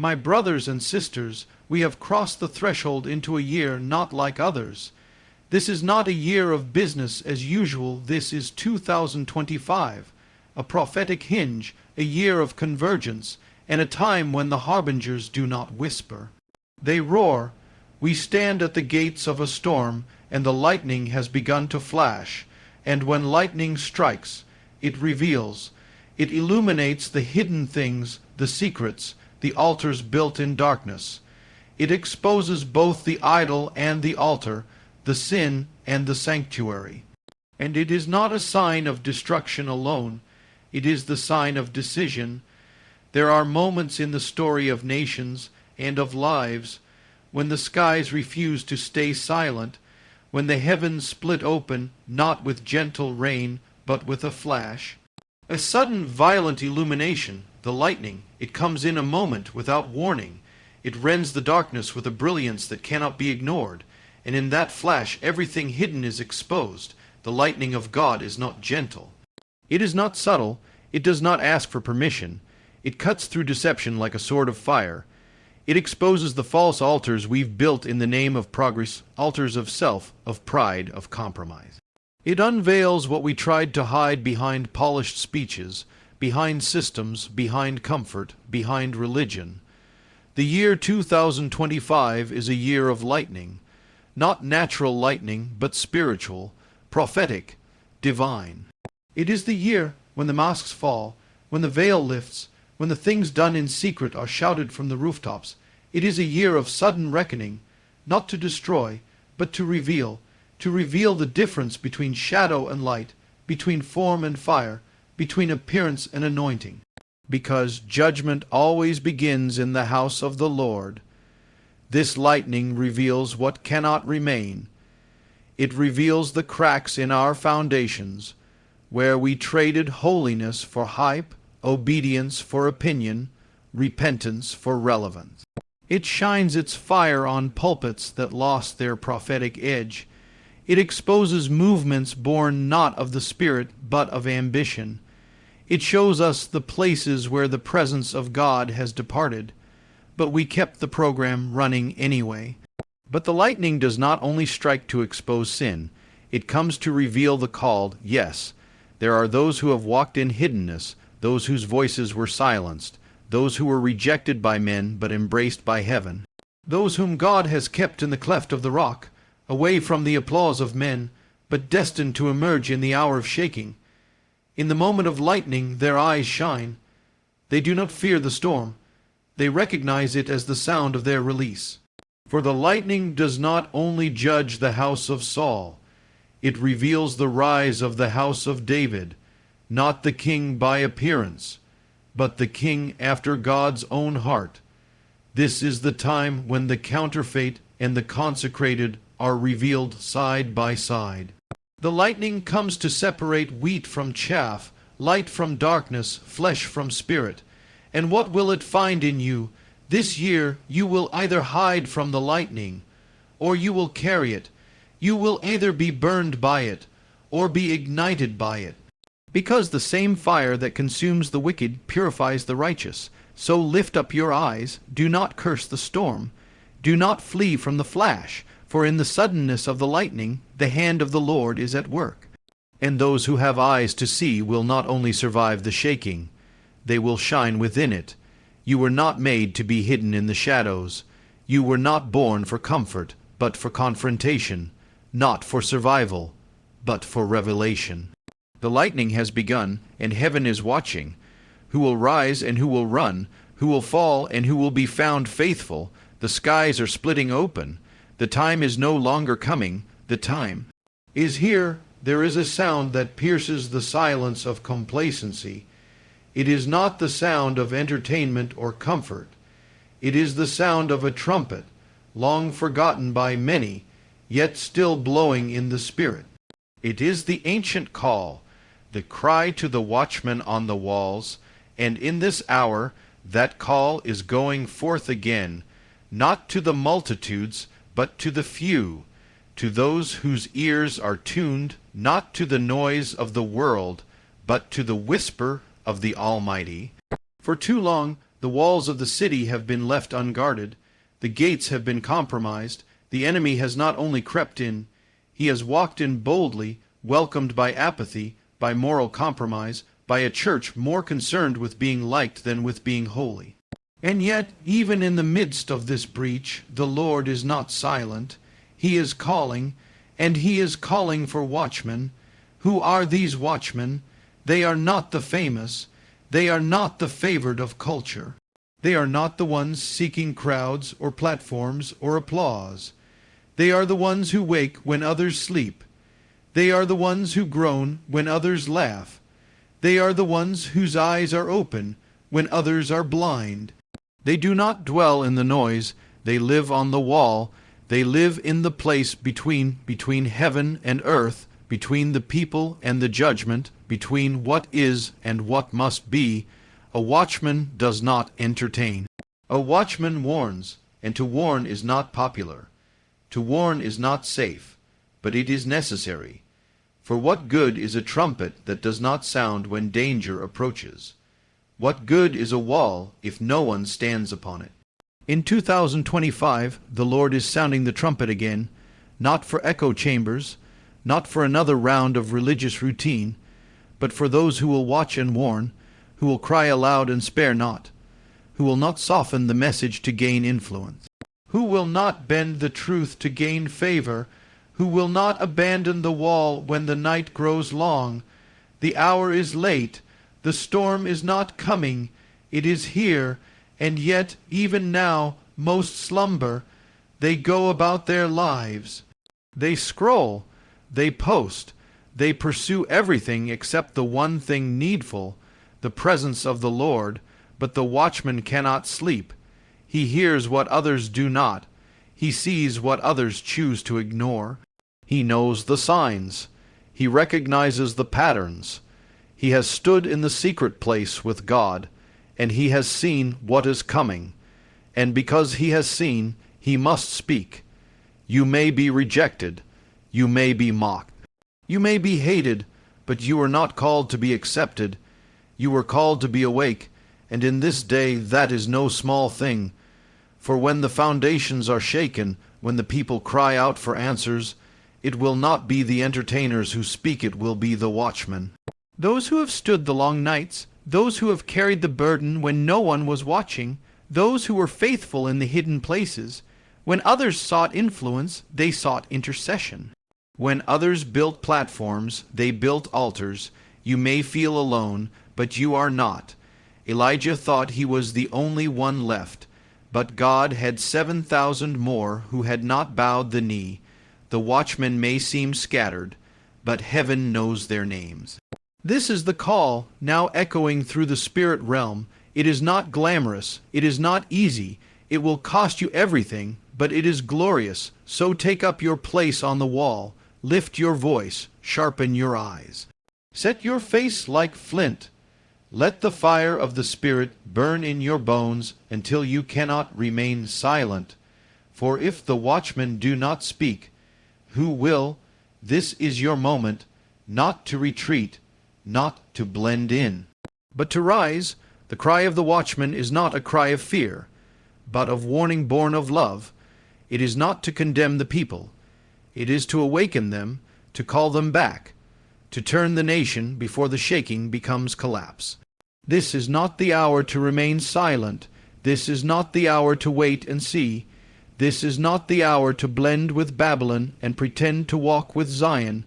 My brothers and sisters, we have crossed the threshold into a year not like others. This is not a year of business as usual. This is 2025, a prophetic hinge, a year of convergence, and a time when the harbingers do not whisper. They roar. We stand at the gates of a storm, and the lightning has begun to flash. And when lightning strikes, it reveals. It illuminates the hidden things, the secrets, the altars built in darkness. It exposes both the idol and the altar, the sin and the sanctuary. And it is not a sign of destruction alone. It is the sign of decision. There are moments in the story of nations and of lives when the skies refuse to stay silent, when the heavens split open, not with gentle rain, but with a flash. A sudden violent illumination, the lightning, it comes in a moment without warning. It rends the darkness with a brilliance that cannot be ignored, and in that flash everything hidden is exposed. The lightning of God is not gentle. It is not subtle. It does not ask for permission. It cuts through deception like a sword of fire. It exposes the false altars we've built in the name of progress, altars of self, of pride, of compromise. It unveils what we tried to hide behind polished speeches, behind systems, behind comfort, behind religion. The year 2025 is a year of lightning, not natural lightning, but spiritual, prophetic, divine. It is the year when the masks fall, when the veil lifts, when the things done in secret are shouted from the rooftops. It is a year of sudden reckoning, not to destroy, but to reveal the difference between shadow and light, between form and fire, between appearance and anointing. Because judgment always begins in the house of the Lord. This lightning reveals what cannot remain. It reveals the cracks in our foundations, where we traded holiness for hype, obedience for opinion, repentance for relevance. It shines its fire on pulpits that lost their prophetic edge. It exposes movements born not of the Spirit, but of ambition. It shows us the places where the presence of God has departed, but we kept the program running anyway. But the lightning does not only strike to expose sin. It comes to reveal the called. Yes, there are those who have walked in hiddenness, those whose voices were silenced, those who were rejected by men but embraced by heaven, those whom God has kept in the cleft of the rock, away from the applause of men, but destined to emerge in the hour of shaking. In the moment of lightning their eyes shine. They do not fear the storm. They recognize it as the sound of their release. For the lightning does not only judge the house of Saul, it reveals the rise of the house of David, not the king by appearance, but the king after God's own heart. This is the time when the counterfeit and the consecrated are revealed side by side. The lightning comes to separate wheat from chaff, light from darkness, flesh from spirit. And what will it find in you? This year you will either hide from the lightning, or you will carry it. You will either be burned by it, or be ignited by it. Because the same fire that consumes the wicked purifies the righteous. So lift up your eyes, do not curse the storm. Do not flee from the flash, for in the suddenness of the lightning the hand of the Lord is at work. And those who have eyes to see will not only survive the shaking, they will shine within it. You were not made to be hidden in the shadows. You were not born for comfort, but for confrontation, not for survival, but for revelation. The lightning has begun, and heaven is watching. Who will rise and who will run? Who will fall and who will be found faithful? The skies are splitting open. The time is no longer coming. The time is here. There is a sound that pierces the silence of complacency. It is not the sound of entertainment or comfort. It is the sound of a trumpet, long forgotten by many, yet still blowing in the Spirit. It is the ancient call, the cry to the watchmen on the walls, and in this hour that call is going forth again, not to the multitudes, but to the few, to those whose ears are tuned not to the noise of the world, but to the whisper of the Almighty. For too long The walls of the city have been left unguarded. The gates have been compromised. The enemy has not only crept in, he has walked in boldly, welcomed by apathy, by moral compromise, by a church more concerned with being liked than with being holy. And yet, even in the midst of this breach, the Lord is not silent. He is calling, and he is calling for watchmen. Who are these watchmen? They are not the famous. They are not the favored of culture. They are not the ones seeking crowds or platforms or applause. They are the ones who wake when others sleep. They are the ones who groan when others laugh. They are the ones whose eyes are open when others are blind. They do not dwell in the noise. They live on the wall. They live in the place between heaven and earth, between the people and the judgment, between what is and what must be. A watchman does not entertain. A watchman warns, and to warn is not popular. To warn is not safe, but it is necessary. For what good is a trumpet that does not sound when danger approaches? What good is a wall if no one stands upon it? In 2025, the Lord is sounding the trumpet again, not for echo chambers, not for another round of religious routine, but for those who will watch and warn, who will cry aloud and spare not, who will not soften the message to gain influence, who will not bend the truth to gain favor, who will not abandon the wall when the night grows long. The hour is late, the storm is not coming, it is here, and yet even now most slumber. They go about their lives. They scroll, they post, they pursue everything except the one thing needful, the presence of the Lord. But the watchman cannot sleep. He hears what others do not. He sees what others choose to ignore. He knows the signs. He recognizes the patterns. He has stood in the secret place with God, and he has seen what is coming. And because he has seen, he must speak. You may be rejected. You may be mocked. You may be hated, but you are not called to be accepted. You were called to be awake, and in this day that is no small thing. For when the foundations are shaken, when the people cry out for answers, it will not be the entertainers who speak, it will be the watchmen. Those who have stood the long nights, those who have carried the burden when no one was watching, those who were faithful in the hidden places. When others sought influence, they sought intercession. When others built platforms, they built altars. You may feel alone, but you are not. Elijah thought he was the only one left, but God had 7,000 more who had not bowed the knee. The watchmen may seem scattered, but heaven knows their names. This is the call now echoing through the spirit realm. It is not glamorous. It is not easy. It will cost you everything, but it is glorious. So take up your place on the wall. Lift your voice. Sharpen your eyes. Set your face like flint. Let the fire of the Spirit burn in your bones until you cannot remain silent. For if the watchmen do not speak, who will? This is your moment, not to retreat, not to blend in, but to rise. The cry of the watchman is not a cry of fear, but of warning born of love. It is not to condemn the people. It is to awaken them, to call them back, to turn the nation before the shaking becomes collapse. This is not the hour to remain silent. This is not the hour to wait and see. This is not the hour to blend with Babylon and pretend to walk with Zion.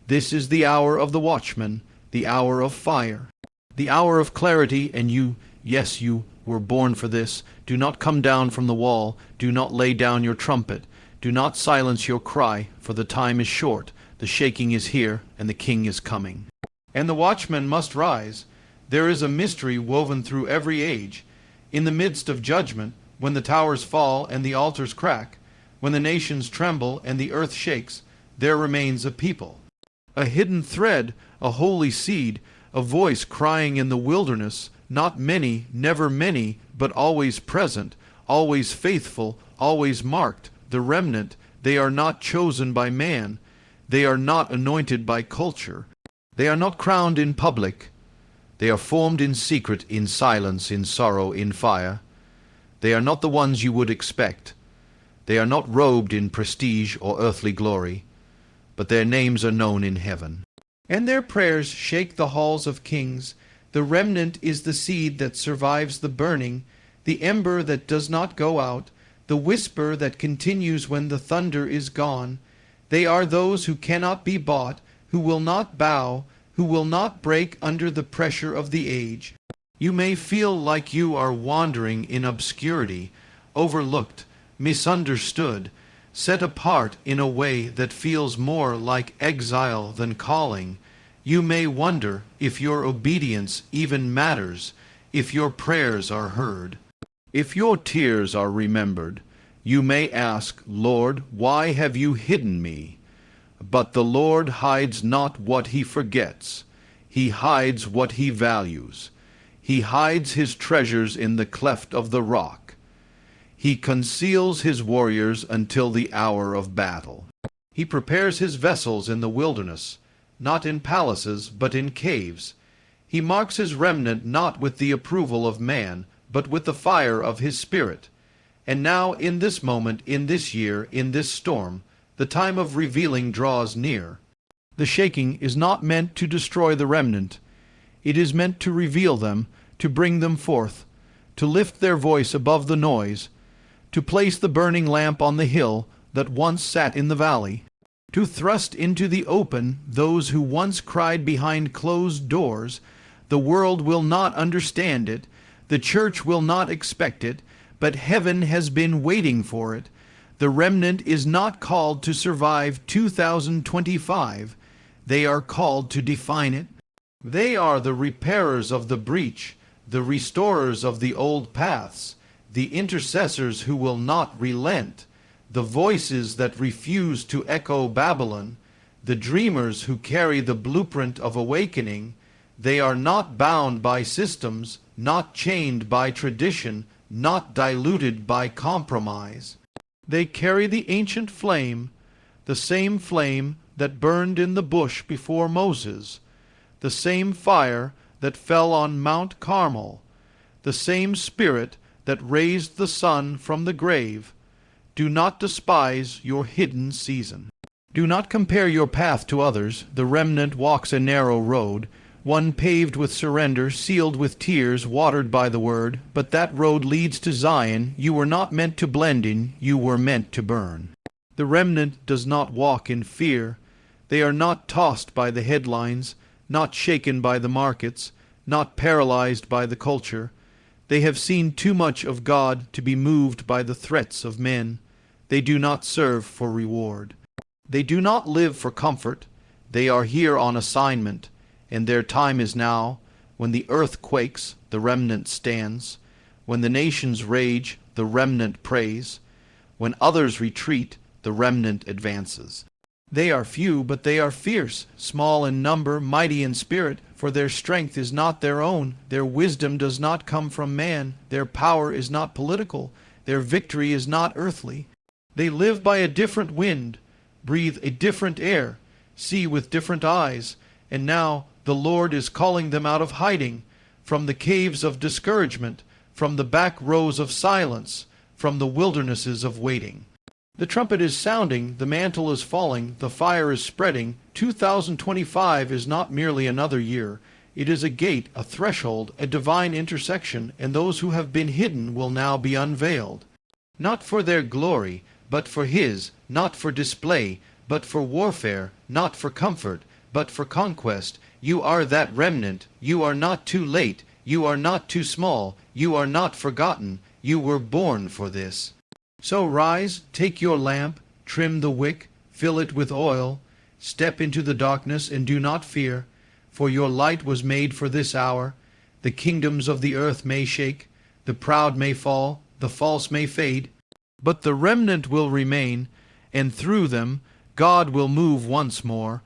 This is the hour of the watchman, the hour of fire, the hour of clarity, and you, yes, you were born for this. Do not come down from the wall. Do not lay down your trumpet. Do not silence your cry, for the time is short. The shaking is here, and the king is coming. And the watchman must rise. There is a mystery woven through every age. In the midst of judgment, when the towers fall and the altars crack, when the nations tremble and the earth shakes, there remains a people. A hidden thread, a holy seed, a voice crying in the wilderness, not many, never many, but always present, always faithful, always marked, the remnant. They are not chosen by man. They are not anointed by culture. They are not crowned in public. They are formed in secret, in silence, in sorrow, in fire. They are not the ones you would expect. They are not robed in prestige or earthly glory, but their names are known in heaven. And their prayers shake the halls of kings. The remnant is the seed that survives the burning, the ember that does not go out, the whisper that continues when the thunder is gone. They are those who cannot be bought, who will not bow, who will not break under the pressure of the age. You may feel like you are wandering in obscurity, overlooked, misunderstood, set apart in a way that feels more like exile than calling. You may wonder if your obedience even matters, if your prayers are heard. If your tears are remembered, you may ask, Lord, why have you hidden me? But the Lord hides not what he forgets. He hides what he values. He hides his treasures in the cleft of the rock. He conceals his warriors until the hour of battle. He prepares his vessels in the wilderness, not in palaces, but in caves. He marks his remnant not with the approval of man, but with the fire of his Spirit. And now, in this moment, in this year, in this storm, the time of revealing draws near. The shaking is not meant to destroy the remnant. It is meant to reveal them, to bring them forth, to lift their voice above the noise, to place the burning lamp on the hill that once sat in the valley, to thrust into the open those who once cried behind closed doors. The world will not understand it, the church will not expect it, but heaven has been waiting for it. The remnant is not called to survive 2025. They are called to define it. They are the repairers of the breach, the restorers of the old paths, the intercessors who will not relent, the voices that refuse to echo Babylon, the dreamers who carry the blueprint of awakening. They are not bound by systems, not chained by tradition, not diluted by compromise. They carry the ancient flame, the same flame that burned in the bush before Moses, the same fire that fell on Mount Carmel, the same Spirit that raised the sun from the grave. Do not despise your hidden season. Do not compare your path to others. The remnant walks a narrow road, one paved with surrender, sealed with tears, watered by the word. But that road leads to Zion. You were not meant to blend in, you were meant to burn. The remnant does not walk in fear. They are not tossed by the headlines, not shaken by the markets, not paralyzed by the culture. They have seen too much of God to be moved by the threats of men. They do not serve for reward. They do not live for comfort. They are here on assignment, and their time is now. When the earth quakes, the remnant stands. When the nations rage, the remnant prays. When others retreat, the remnant advances. They are few, but they are fierce, small in number, mighty in spirit, for their strength is not their own. Their wisdom does not come from man. Their power is not political. Their victory is not earthly. They live by a different wind, breathe a different air, see with different eyes, and now the Lord is calling them out of hiding, from the caves of discouragement, from the back rows of silence, from the wildernesses of waiting. The trumpet is sounding, the mantle is falling, the fire is spreading. 2025 is not merely another year. It is a gate, a threshold, a divine intersection, and those who have been hidden will now be unveiled. Not for their glory, but for His, not for display, but for warfare, not for comfort, but for conquest. You are that remnant. You are not too late. You are not too small. You are not forgotten. You were born for this. So rise, take your lamp, trim the wick, fill it with oil, step into the darkness and do not fear, for your light was made for this hour. The kingdoms of the earth may shake, the proud may fall, the false may fade, but the remnant will remain, and through them God will move once more.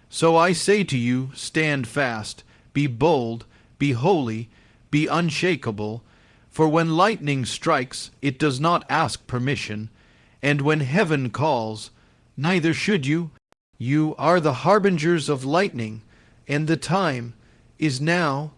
So I say to you, stand fast, be bold, be holy, be unshakable. For when lightning strikes, it does not ask permission, and when heaven calls, neither should you. You are the harbingers of lightning, and the time is now.